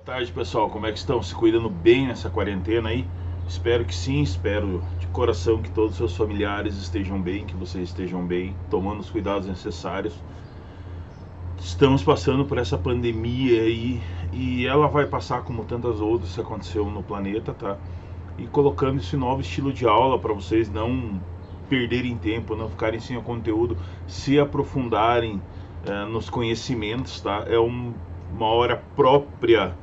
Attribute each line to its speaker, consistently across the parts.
Speaker 1: tarde, pessoal. Como é que estão? Se cuidando bem nessa quarentena aí? Espero que sim, espero de coração que todos os seus familiares estejam bem, que vocês estejam bem, tomando os cuidados necessários. Estamos passando por essa pandemia aí e ela vai passar como tantas outras que aconteceu no planeta, tá? E colocando esse novo estilo de aula para vocês não perderem tempo, não ficarem sem o conteúdo, se aprofundarem nos conhecimentos, tá? Uma hora própria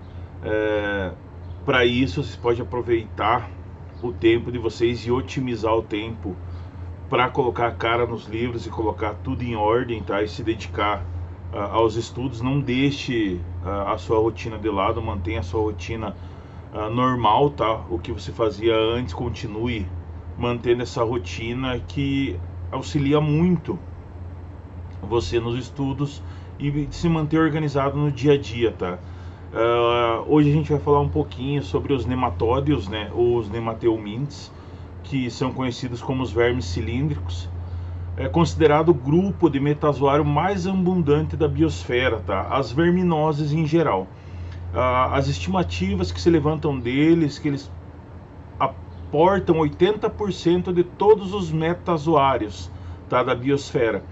Speaker 1: para isso. Você pode aproveitar o tempo de vocês e otimizar o tempo para colocar a cara nos livros e colocar tudo em ordem, tá? E se dedicar aos estudos. Não deixe a sua rotina de lado, mantenha a sua rotina normal, tá? O que você fazia antes, continue mantendo essa rotina que auxilia muito você nos estudos e se manter organizado no dia a dia, tá? Hoje a gente vai falar um pouquinho sobre os nematódios, né? Os nemateumintes, que são conhecidos como os vermes cilíndricos. É considerado o grupo de metazoário mais abundante da biosfera, tá? As verminoses em geral. As estimativas que se levantam deles, que eles aportam 80% de todos os metazoários, tá, da biosfera.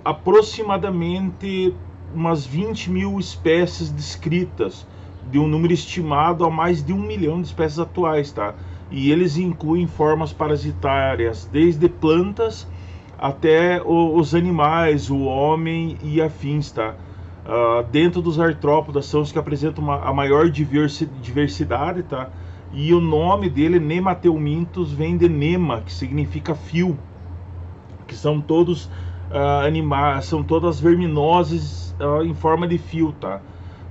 Speaker 1: Aproximadamente umas 20 mil espécies descritas, de um número estimado a mais de 1 milhão de espécies atuais, tá? E eles incluem formas parasitárias, desde plantas até os animais, o homem e afins, tá? Dentro dos artrópodas são os que apresentam a maior diversidade, tá? E o nome dele, nemateumintos, vem de nema, que significa fio, que são todos animais, são todas verminoses em forma de fio, tá?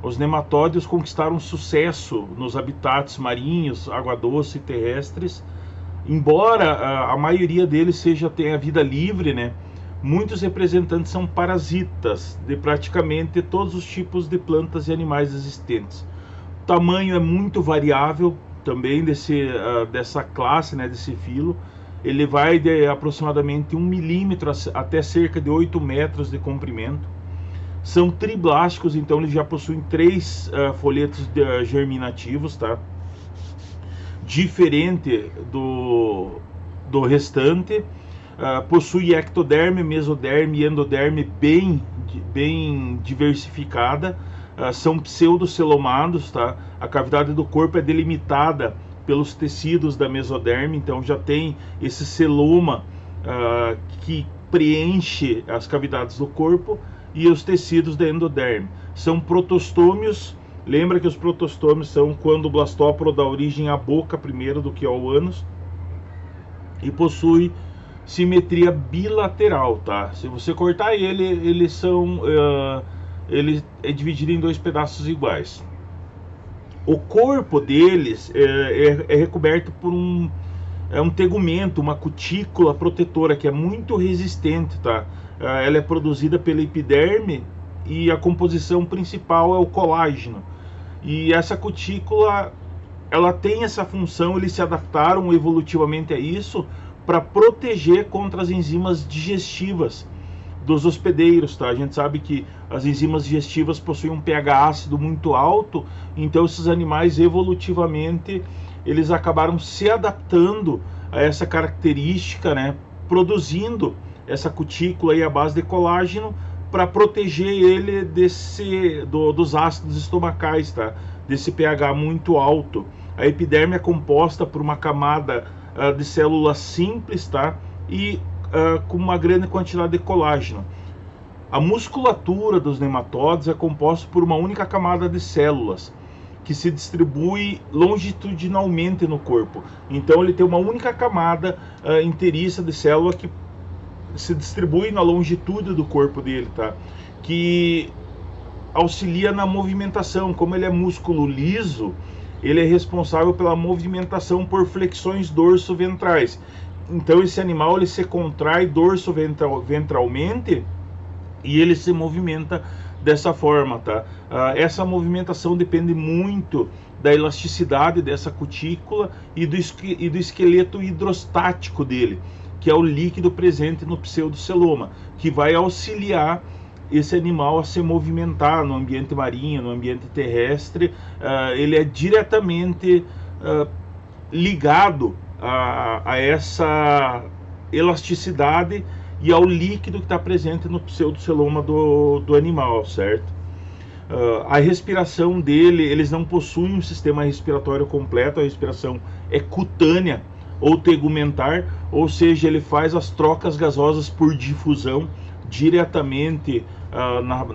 Speaker 1: Os nematódios conquistaram sucesso nos habitats marinhos, água doce e terrestres. Embora a maioria deles tenha vida livre, né? Muitos representantes são parasitas de praticamente todos os tipos de plantas e animais existentes. O tamanho é muito variável também dessa classe, né? Desse filo. Ele vai de aproximadamente 1 milímetro até cerca de 8 metros de comprimento. São triblásticos, então eles já possuem 3 folhetos germinativos, tá? Diferente do restante. Possui ectoderme, mesoderme e endoderme bem diversificada. São pseudocelomados, tá? A cavidade do corpo é delimitada pelos tecidos da mesoderme, então já tem esse celoma que preenche as cavidades do corpo, e os tecidos da endoderme. São protostômios. Lembra que os protostômios são quando o blastóporo dá origem à boca primeiro do que ao ânus, e possui simetria bilateral, tá? Se você cortar ele é dividido em 2 pedaços iguais. O corpo deles é recoberto por um tegumento, uma cutícula protetora que é muito resistente, tá? Ela é produzida pela epiderme e a composição principal é o colágeno. E essa cutícula, ela tem essa função, eles se adaptaram evolutivamente a isso para proteger contra as enzimas digestivas dos hospedeiros, tá? A gente sabe que as enzimas digestivas possuem um pH ácido muito alto, então esses animais evolutivamente eles acabaram se adaptando a essa característica, né? Produzindo essa cutícula aí à base de colágeno para proteger ele dos ácidos estomacais, tá? Desse pH muito alto. A epiderme é composta por uma camada de células simples, tá? E com uma grande quantidade de colágeno. A musculatura dos nematóides é composta por uma única camada de células que se distribui longitudinalmente no corpo. Então ele tem uma única camada inteiriça de célula que se distribui na longitude do corpo dele, tá? Que auxilia na movimentação. Como ele é músculo liso, ele é responsável pela movimentação por flexões dorso-ventrais. Então esse animal ele se contrai dorso-ventralmente e ele se movimenta dessa forma, tá? Essa movimentação depende muito da elasticidade dessa cutícula e do esqueleto hidrostático dele, que é o líquido presente no pseudoceloma, que vai auxiliar esse animal a se movimentar no ambiente marinho, no ambiente terrestre. Ele é diretamente ligado a essa elasticidade e ao líquido que está presente no pseudoceloma do animal, certo? A respiração dele, eles não possuem um sistema respiratório completo, a respiração é cutânea ou tegumentar, ou seja, ele faz as trocas gasosas por difusão diretamente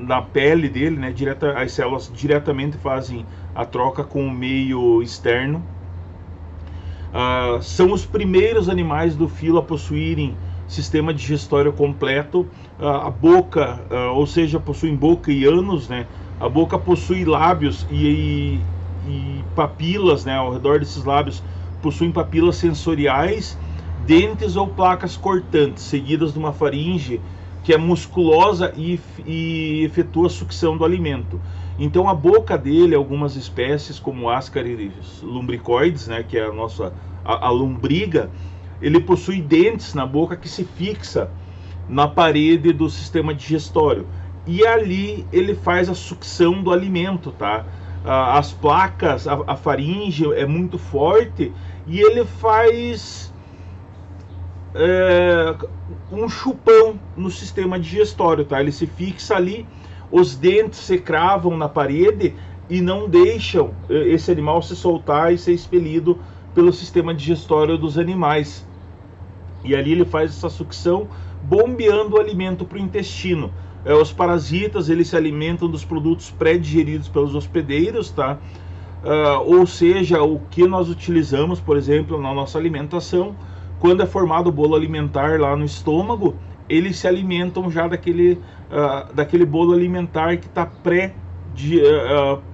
Speaker 1: na pele dele, né? As células diretamente fazem a troca com o meio externo. São os primeiros animais do filo a possuírem sistema digestório completo. A boca, ou seja, possuem boca e ânus, né? A boca possui lábios e papilas, né? Ao redor desses lábios possuem papilas sensoriais, dentes ou placas cortantes, seguidas de uma faringe que é musculosa e efetua a sucção do alimento. Então a boca dele, algumas espécies como Ascaris lumbricoides, né, que é a lombriga, ele possui dentes na boca que se fixa na parede do sistema digestório. E ali ele faz a sucção do alimento, tá? As placas, a faringe é muito forte e ele faz um chupão no sistema digestório, tá? Ele se fixa ali, os dentes se cravam na parede e não deixam esse animal se soltar e ser expelido pelo sistema digestório dos animais. E ali ele faz essa sucção, bombeando o alimento para o intestino. Os parasitas, eles se alimentam dos produtos pré-digeridos pelos hospedeiros, tá? Ou seja, o que nós utilizamos, por exemplo, na nossa alimentação, quando é formado o bolo alimentar lá no estômago, eles se alimentam já daquele bolo alimentar que está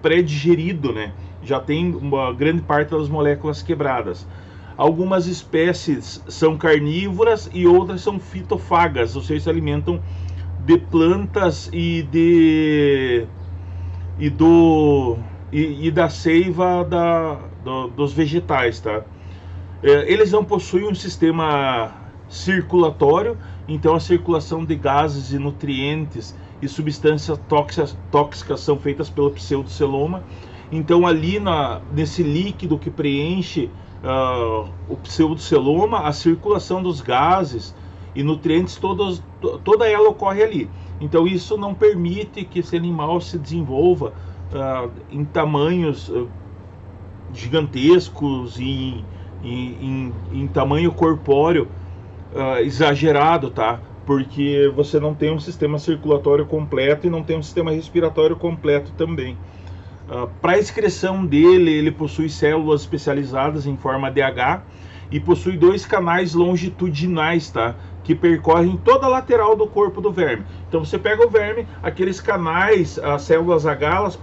Speaker 1: pré-digerido, né? Já tem uma grande parte das moléculas quebradas. Algumas espécies são carnívoras e outras são fitofagas, ou seja, se alimentam de plantas e da seiva dos vegetais, tá? Eles não possuem um sistema circulatório, então a circulação de gases e nutrientes e substâncias tóxicas são feitas pelo pseudoceloma. Então ali nesse líquido que preenche o pseudoceloma, a circulação dos gases e nutrientes, toda ela ocorre ali. Então isso não permite que esse animal se desenvolva em tamanhos gigantescos, em tamanho corpóreo exagerado, tá? Porque você não tem um sistema circulatório completo e não tem um sistema respiratório completo também. Para a excreção dele, ele possui células especializadas em forma de H e possui 2 canais longitudinais, tá? Que percorrem toda a lateral do corpo do verme. Então você pega o verme, aqueles canais, as células H, elas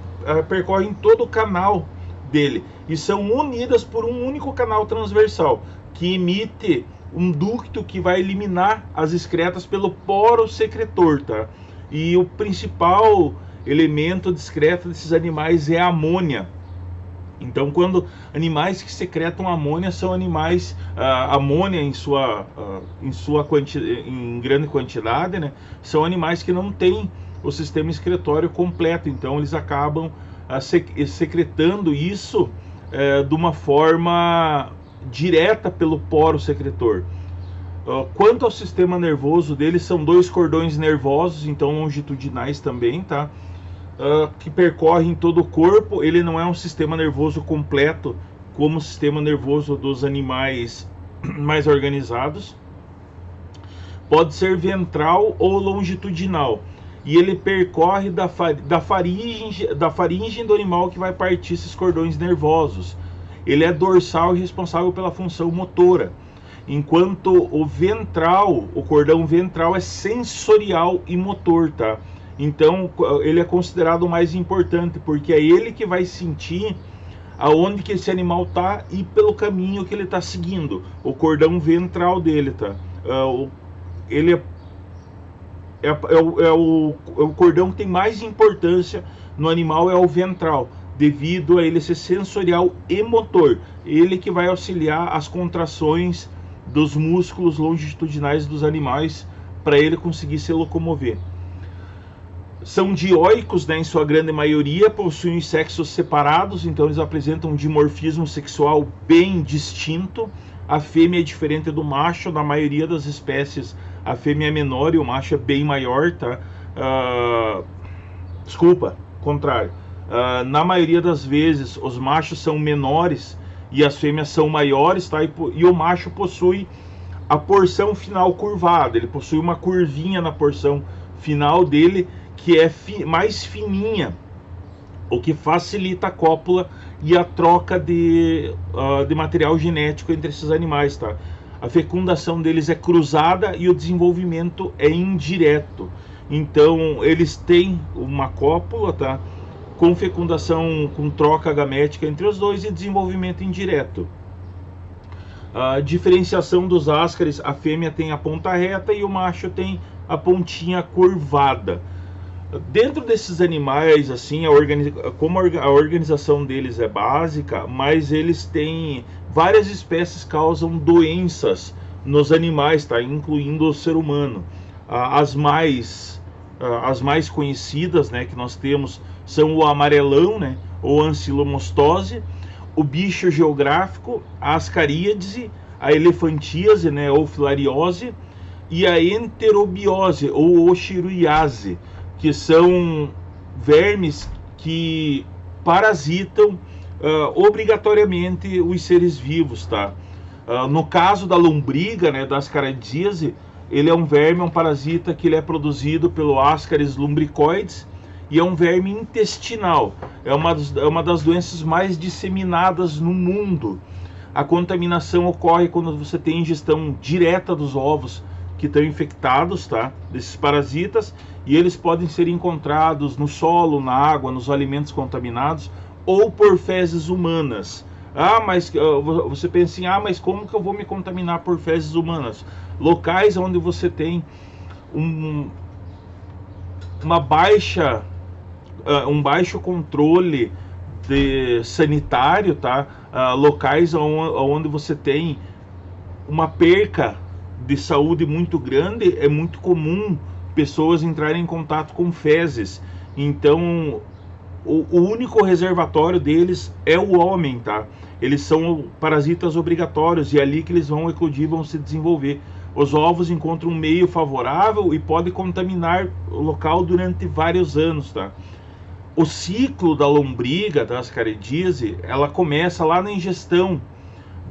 Speaker 1: percorrem todo o canal dele e são unidas por um único canal transversal que emite um ducto que vai eliminar as excretas pelo poro secretor, tá? E o principal elemento de excreta desses animais é a amônia. Então, quando animais que secretam amônia são animais, amônia em grande quantidade, né? São animais que não têm o sistema excretório completo, então eles acabam secretando isso de uma forma direta pelo poro secretor. Quanto ao sistema nervoso deles, são 2 cordões nervosos, então longitudinais também, tá? Que percorrem todo o corpo. Ele não é um sistema nervoso completo como o sistema nervoso dos animais mais organizados. Pode ser ventral ou longitudinal. E ele percorre da faringe do animal que vai partir esses cordões nervosos. Ele é dorsal e responsável pela função motora. Enquanto o cordão ventral é sensorial e motor, tá? Então ele é considerado o mais importante, porque é ele que vai sentir aonde que esse animal tá e pelo caminho que ele está seguindo. O cordão ventral dele, tá? Ele é o cordão que tem mais importância no animal, é o ventral, devido a ele ser sensorial e motor. Ele que vai auxiliar as contrações dos músculos longitudinais dos animais para ele conseguir se locomover. São dioicos, né, em sua grande maioria, possuem sexos separados, então eles apresentam um dimorfismo sexual bem distinto. A fêmea é diferente do macho, na maioria das espécies a fêmea é menor e o macho é bem maior, tá? Desculpa, contrário. Na maioria das vezes os machos são menores e as fêmeas são maiores, tá? E o macho possui a porção final curvada, ele possui uma curvinha na porção final dele, que é mais fininha, o que facilita a cópula e a troca de material genético entre esses animais, tá? A fecundação deles é cruzada e o desenvolvimento é indireto. Então eles têm uma cópula, tá? Com fecundação, com troca gamética entre os dois e desenvolvimento indireto. A diferenciação dos ascaris, a fêmea tem a ponta reta e o macho tem a pontinha curvada. Dentro desses animais, assim, como a organização deles é básica, mas eles têm várias espécies causam doenças nos animais, tá? Incluindo o ser humano. As mais conhecidas, né, que nós temos são o amarelão, né, ou ancilomostose, o bicho geográfico, a ascaríade, a elefantíase, né, ou filariose, e a enterobiose ou oxirurgiase, que são vermes que parasitam obrigatoriamente os seres vivos, tá? No caso da lombriga, né, da ascaridíase, ele é um verme, um parasita que ele é produzido pelo Ascaris lumbricoides e é um verme intestinal. É uma das doenças mais disseminadas no mundo. A contaminação ocorre quando você tem ingestão direta dos ovos que estão infectados, tá? Desses parasitas, e eles podem ser encontrados no solo, na água, nos alimentos contaminados ou por fezes humanas. Mas você pensa assim, mas como que eu vou me contaminar por fezes humanas? Locais onde você tem um baixo controle sanitário, tá? Locais onde você tem uma perca de saúde muito grande, é muito comum pessoas entrarem em contato com fezes. Então, o único reservatório deles é o homem, tá? Eles são parasitas obrigatórios e é ali que eles vão eclodir, vão se desenvolver. Os ovos encontram um meio favorável e podem contaminar o local durante vários anos, tá? O ciclo da lombriga, da ascaridíase, ela começa lá na ingestão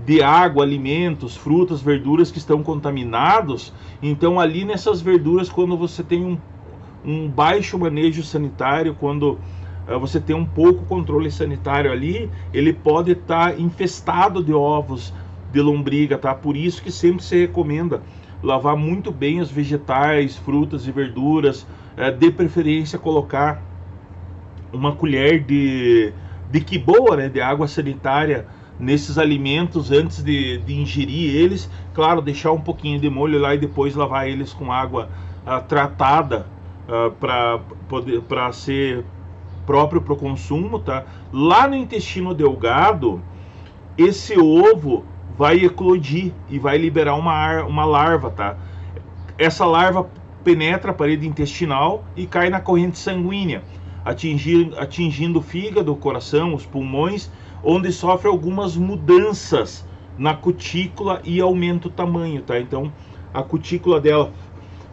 Speaker 1: de água, alimentos, frutas, verduras que estão contaminados. Então ali nessas verduras, quando você tem um baixo manejo sanitário, quando você tem um pouco controle sanitário ali, ele pode estar infestado de ovos de lombriga, tá? Por isso que sempre se recomenda lavar muito bem os vegetais, frutas e verduras, de preferência colocar uma colher de quiboa, né, de água sanitária nesses alimentos antes de ingerir eles. Claro, deixar um pouquinho de molho lá e depois lavar eles com água tratada para ser próprio para o consumo, tá? Lá no intestino delgado, esse ovo vai eclodir e vai liberar uma larva, tá? Essa larva penetra a parede intestinal e cai na corrente sanguínea, atingindo o fígado, o coração, os pulmões, onde sofre algumas mudanças na cutícula e aumenta o tamanho, tá? Então a cutícula dela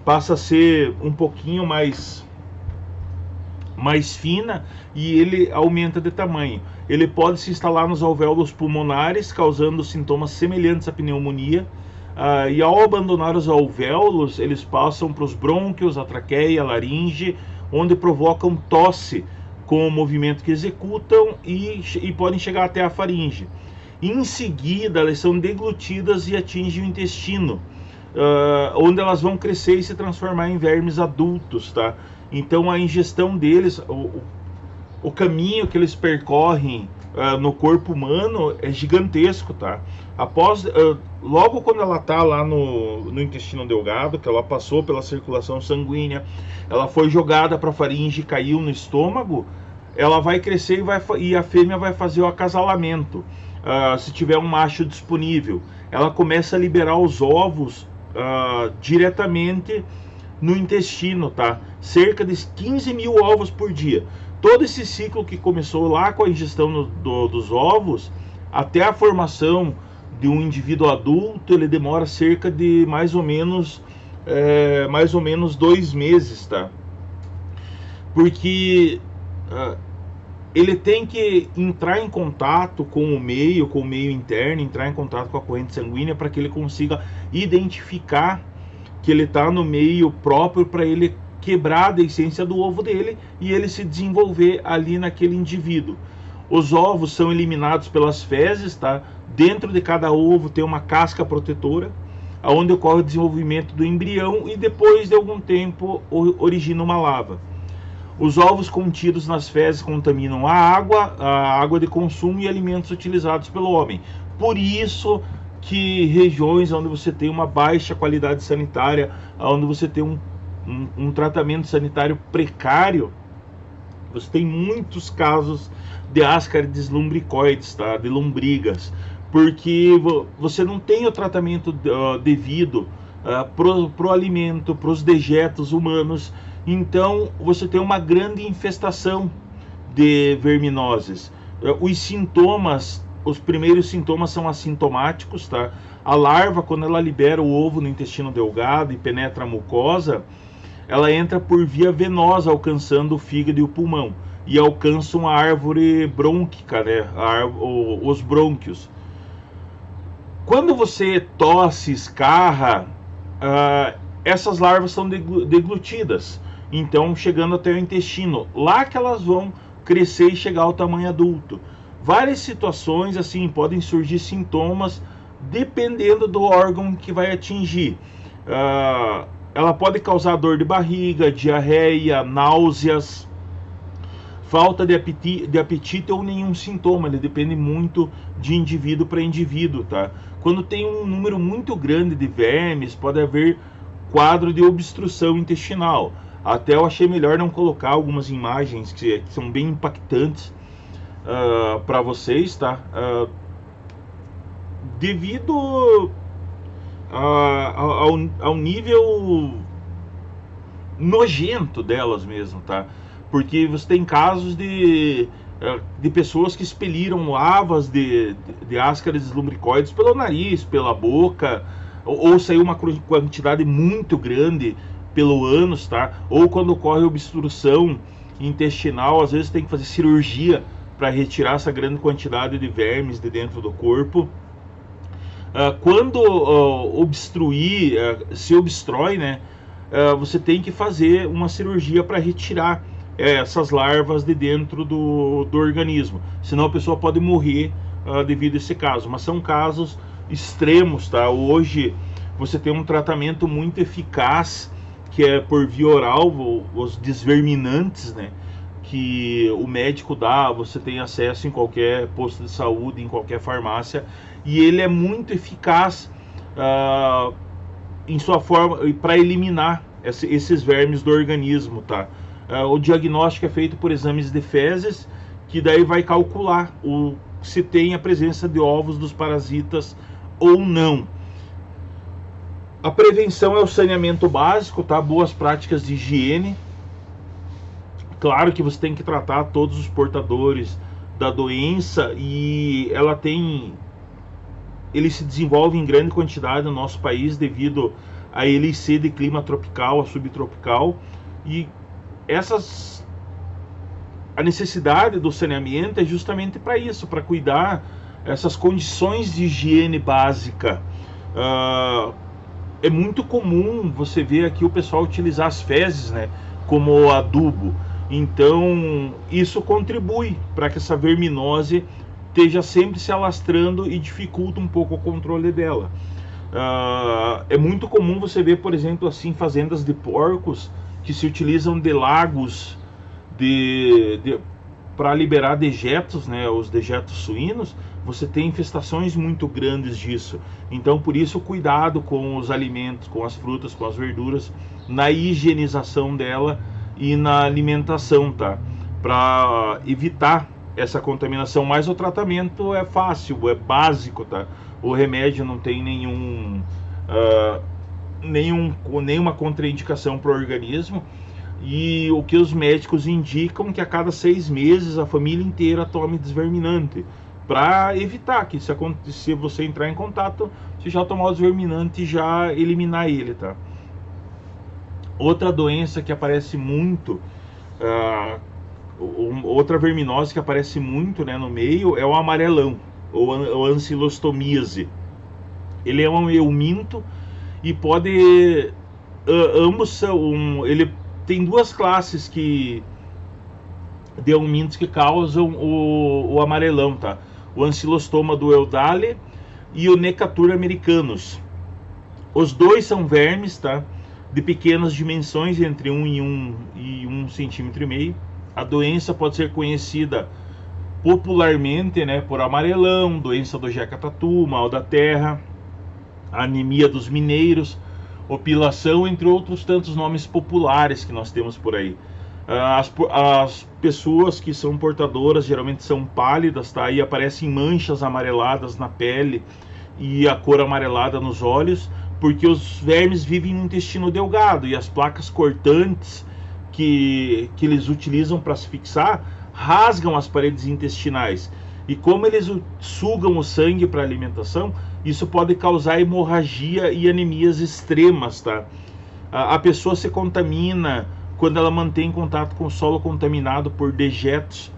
Speaker 1: passa a ser um pouquinho mais fina e ele aumenta de tamanho. Ele pode se instalar nos alvéolos pulmonares, causando sintomas semelhantes à pneumonia. E ao abandonar os alvéolos, eles passam para os brônquios, a traqueia, a laringe, onde provocam tosse com o movimento que executam e podem chegar até a faringe. Em seguida, elas são deglutidas e atingem o intestino, onde elas vão crescer e se transformar em vermes adultos, tá? Então a ingestão deles, o caminho que eles percorrem no corpo humano é gigantesco, tá? Logo quando ela tá lá no intestino delgado, que ela passou pela circulação sanguínea, ela foi jogada para a faringe e caiu no estômago, ela vai crescer e a fêmea vai fazer o acasalamento. Se tiver um macho disponível, ela começa a liberar os ovos diretamente no intestino, tá? cerca de 15 mil ovos por dia. Todo esse ciclo que começou lá com a ingestão dos ovos, até a formação de um indivíduo adulto, ele demora cerca de mais ou menos 2 meses, tá? Porque ele tem que entrar em contato com o meio interno, entrar em contato com a corrente sanguínea para que ele consiga identificar que ele está no meio próprio para ele quebrar a deiscência do ovo dele e ele se desenvolver ali naquele indivíduo. Os ovos são eliminados pelas fezes, tá? Dentro de cada ovo tem uma casca protetora, onde ocorre o desenvolvimento do embrião e depois de algum tempo origina uma lava. Os ovos contidos nas fezes contaminam a água de consumo e alimentos utilizados pelo homem. Por isso que regiões onde você tem uma baixa qualidade sanitária, onde você tem um tratamento sanitário precário, você tem muitos casos de ascaris lumbricoides, tá? De lombrigas, porque você não tem o tratamento devido para o alimento, para os dejetos humanos. Então você tem uma grande infestação de verminoses. Os primeiros sintomas são assintomáticos, tá? A larva, quando ela libera o ovo no intestino delgado e penetra a mucosa, ela entra por via venosa, alcançando o fígado e o pulmão, e alcança uma árvore brônquica, né? Os brônquios. Quando você tosse, escarra, essas larvas são deglutidas, então chegando até o intestino, lá que elas vão crescer e chegar ao tamanho adulto. Várias situações assim podem surgir sintomas dependendo do órgão que vai atingir. Ela pode causar dor de barriga, diarreia, náuseas, falta de apetite ou nenhum sintoma. Ele depende muito de indivíduo para indivíduo, tá? Quando tem um número muito grande de vermes, pode haver quadro de obstrução intestinal. Até eu achei melhor não colocar algumas imagens que são bem impactantes para vocês, tá? Devido ao nível nojento delas mesmo, tá? Porque você tem casos de pessoas que expeliram lavas de ascaris lumbricoides pelo nariz, pela boca, ou saiu uma quantidade muito grande pelo ânus, tá? Ou quando ocorre obstrução intestinal, às vezes tem que fazer cirurgia para retirar essa grande quantidade de vermes de dentro do corpo. Quando se obstrói, né? Você tem que fazer uma cirurgia para retirar essas larvas de dentro do organismo, senão a pessoa pode morrer devido a esse caso. Mas são casos extremos, tá? Hoje você tem um tratamento muito eficaz que é por via oral, os desverminantes, né? Que o médico dá, você tem acesso em qualquer posto de saúde, em qualquer farmácia, e ele é muito eficaz em sua forma para eliminar esses vermes do organismo, tá? O diagnóstico é feito por exames de fezes, que daí vai calcular se tem a presença de ovos dos parasitas ou não. A prevenção é o saneamento básico, tá? Boas práticas de higiene. Claro que você tem que tratar todos os portadores da doença e ele se desenvolve em grande quantidade no nosso país devido a ele ser de clima tropical a subtropical, e a necessidade do saneamento é justamente para isso, para cuidar essas condições de higiene básica. É muito comum você ver aqui o pessoal utilizar as fezes, né, como adubo. Então isso contribui para que essa verminose esteja sempre se alastrando e dificulta um pouco o controle dela. É muito comum você ver, por exemplo, assim, fazendas de porcos que se utilizam de lagos para liberar dejetos, né, os dejetos suínos. Você tem infestações muito grandes disso. Então, por isso, cuidado com os alimentos, com as frutas, com as verduras, na higienização dela e na alimentação, tá? Para evitar essa contaminação. Mas o tratamento é fácil, é básico, tá? O remédio não tem nenhuma contraindicação para o organismo. E o que os médicos indicam que a cada 6 meses a família inteira tome desverminante, para evitar que, se você entrar em contato, se já tomar o desverminante, já eliminar ele, tá? Outra doença que aparece muito, outra verminose que aparece muito, né, no meio, é o amarelão, ou ancilostomíase. Ele é um euminto e pode, ambos são, ele tem duas classes de eumintos que causam o amarelão, tá? O ancilostoma do Eudale e o Necatur americanus. Os dois são vermes, tá? De pequenas dimensões, entre 1 e 1,5 cm. A doença pode ser conhecida popularmente, né, por amarelão, doença do Jeca-Tatu, mal da terra, anemia dos mineiros, opilação, entre outros tantos nomes populares que nós temos por aí. As pessoas que são portadoras geralmente são pálidas, tá? E aparecem manchas amareladas na pele e a cor amarelada nos olhos, porque os vermes vivem no intestino delgado e as placas cortantes que eles utilizam para se fixar rasgam as paredes intestinais. E como eles sugam o sangue para alimentação, isso pode causar hemorragia e anemias extremas, tá? A pessoa se contamina quando ela mantém contato com o solo contaminado por dejetos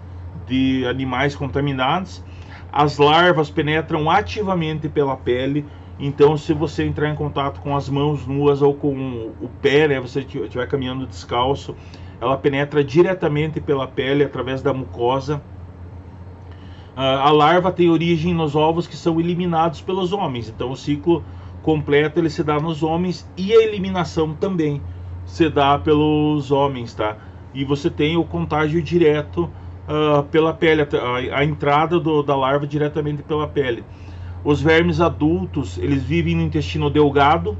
Speaker 1: de animais contaminados. As larvas penetram ativamente pela pele. Então, se você entrar em contato com as mãos nuas ou com o pé, né, você estiver caminhando descalço, ela penetra diretamente pela pele através da mucosa. A larva tem origem nos ovos que são eliminados pelos homens. Então, o ciclo completo ele se dá nos homens e a eliminação também se dá pelos homens, tá? E você tem o contágio direto pela pele, a entrada da larva diretamente pela pele. Os vermes adultos, eles vivem no intestino delgado.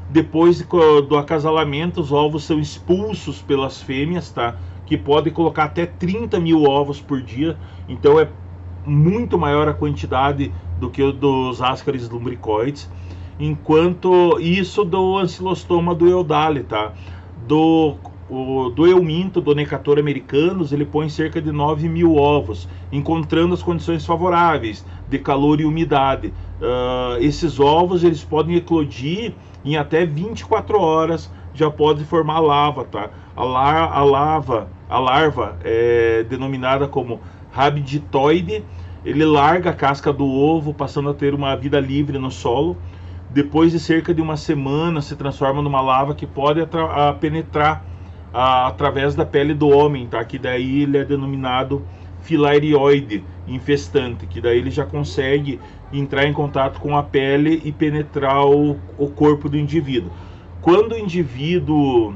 Speaker 1: Depois do acasalamento, os ovos são expulsos pelas fêmeas, tá? Que podem colocar até 30 mil ovos por dia. Então é muito maior a quantidade do que o dos ascaris lumbricoides. Enquanto isso do ancilostoma do Eudale, tá? Do euminto, do Necator americanus, ele põe cerca de 9 mil ovos, encontrando as condições favoráveis de calor e umidade. Esses ovos eles podem eclodir em até 24 horas, já pode formar lava, tá? A larva é denominada como rabiditoide. Ele larga a casca do ovo, passando a ter uma vida livre no solo. Depois de cerca de uma semana, se transforma numa larva que pode penetrar através da pele do homem, tá? Que daí ele é denominado filarioide infestante, que daí ele já consegue entrar em contato com a pele e penetrar o corpo do indivíduo. Quando o indivíduo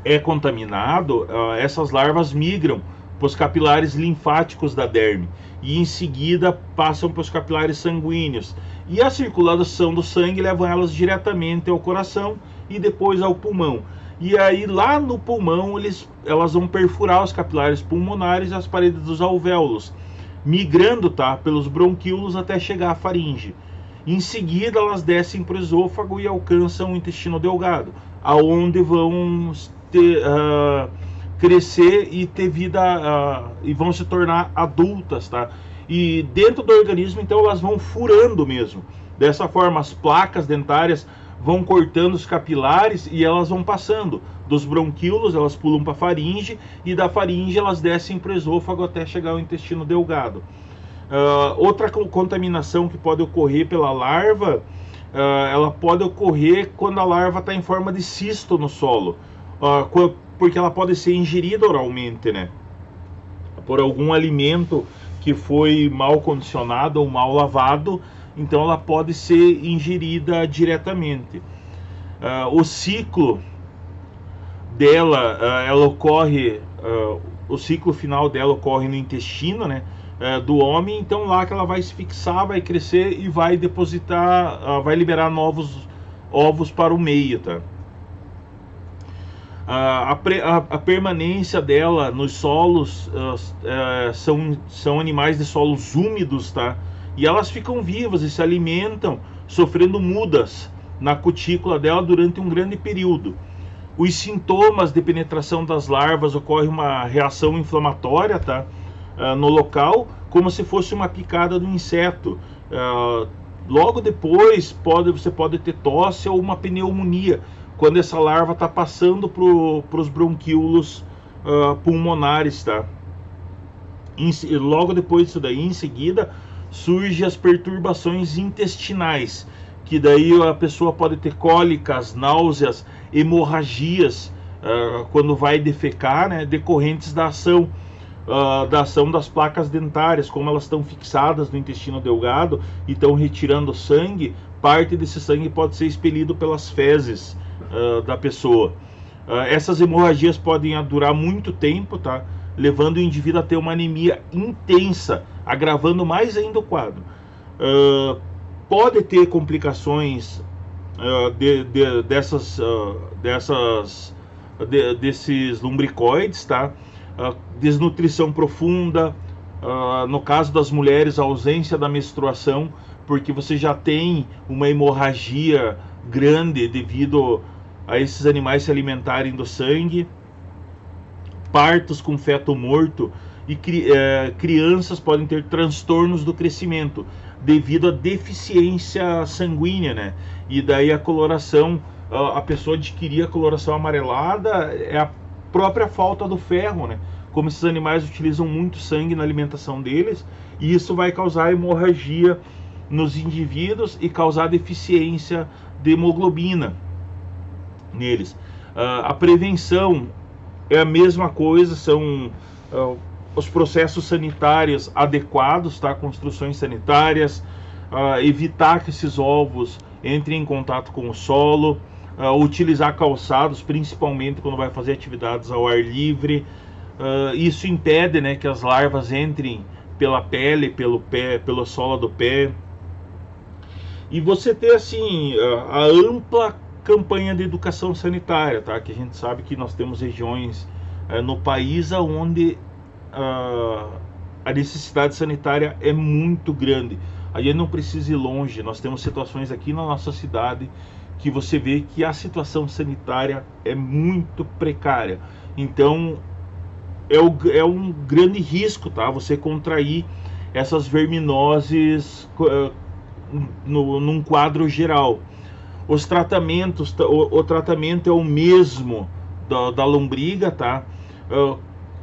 Speaker 1: é contaminado, essas larvas migram para os capilares linfáticos da derme e em seguida passam para os capilares sanguíneos, e a circulação do sangue leva elas diretamente ao coração e depois ao pulmão. E aí lá no pulmão elas vão perfurar os capilares pulmonares e as paredes dos alvéolos, migrando, tá, pelos bronquíolos até chegar à faringe. Em seguida elas descem para o esôfago e alcançam o intestino delgado, aonde vão crescer e ter vida, e vão se tornar adultas, tá? E dentro do organismo, então, elas vão furando mesmo. Dessa forma, as placas dentárias vão cortando os capilares e elas vão passando dos bronquíolos, elas pulam para a faringe, e da faringe elas descem para o esôfago até chegar ao intestino delgado. Outra contaminação que pode ocorrer pela larva, ela pode ocorrer quando a larva está em forma de cisto no solo, porque ela pode ser ingerida oralmente, né? Por algum alimento que foi mal condicionado ou mal lavado, então ela pode ser ingerida diretamente. O ciclo dela, ela ocorre, o ciclo final dela ocorre no intestino, né, do homem. Então lá que ela vai se fixar, vai crescer e vai depositar, vai liberar novos ovos para o meio, tá? A permanência dela nos solos, são animais de solos úmidos, tá? E elas ficam vivas e se alimentam sofrendo mudas na cutícula dela durante um grande período. Os sintomas de penetração das larvas, ocorre uma reação inflamatória, tá? No local, como se fosse uma picada do inseto. Logo depois você pode ter tosse ou uma pneumonia, quando essa larva está passando para os bronquíolos pulmonares, tá? Logo depois disso daí, em seguida, surgem as perturbações intestinais, que daí a pessoa pode ter cólicas, náuseas, hemorragias quando vai defecar, né, decorrentes da ação das placas dentárias. Como elas estão fixadas no intestino delgado e estão retirando sangue, parte desse sangue pode ser expelido pelas fezes da pessoa. Essas hemorragias podem durar muito tempo, tá? Levando o indivíduo a ter uma anemia intensa, agravando mais ainda o quadro. Pode ter complicações desses lumbricoides, tá? Desnutrição profunda, no caso das mulheres, a ausência da menstruação, porque você já tem uma hemorragia grande devido a esses animais se alimentarem do sangue, partos com feto morto, e crianças podem ter transtornos do crescimento devido à deficiência sanguínea, né? E daí a coloração, a pessoa adquirir a coloração amarelada é a própria falta do ferro, né? Como esses animais utilizam muito sangue na alimentação deles, e isso vai causar hemorragia nos indivíduos e causar deficiência de hemoglobina neles. A prevenção é a mesma coisa, são os processos sanitários adequados, tá? Construções sanitárias, evitar que esses ovos entrem em contato com o solo, utilizar calçados, principalmente quando vai fazer atividades ao ar livre. Isso impede, né, que as larvas entrem pela pele, pelo pé, pela sola do pé. E você ter assim a ampla campanha de educação sanitária, tá? Que a gente sabe que nós temos regiões no país onde a necessidade sanitária é muito grande. A gente não precisa ir longe, nós temos situações aqui na nossa cidade que você vê que a situação sanitária é muito precária. Então é um grande risco, tá? Você contrair essas verminoses num quadro geral. Os tratamentos, o tratamento é o mesmo da lombriga, tá?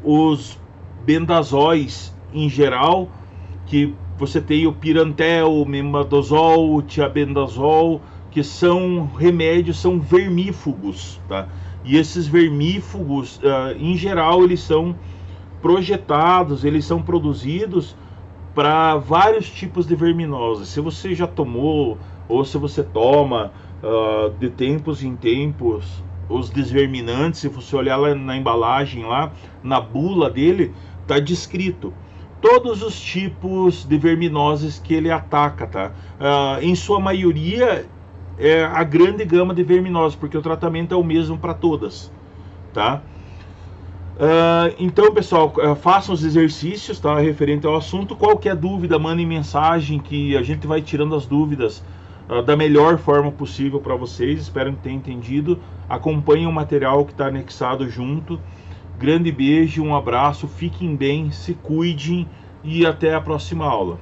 Speaker 1: Os bendazóis em geral, que você tem o pirantel, o mebendazol, o tiabendazol, que são remédios, são vermífugos, tá? E esses vermífugos, em geral, eles são projetados, eles são produzidos para vários tipos de verminoses. Se você já tomou, ou se você toma de tempos em tempos os desverminantes, se você olhar lá na embalagem, lá na bula dele, está descrito todos os tipos de verminoses que ele ataca, tá? Em sua maioria é a grande gama de verminoses, porque o tratamento é o mesmo para todas, tá? Então, pessoal, façam os exercícios, tá, referente ao assunto. Qualquer dúvida, mandem mensagem que a gente vai tirando as dúvidas da melhor forma possível para vocês. Espero que tenham entendido. Acompanhem o material que está anexado junto. Grande beijo, um abraço, fiquem bem, se cuidem e até a próxima aula.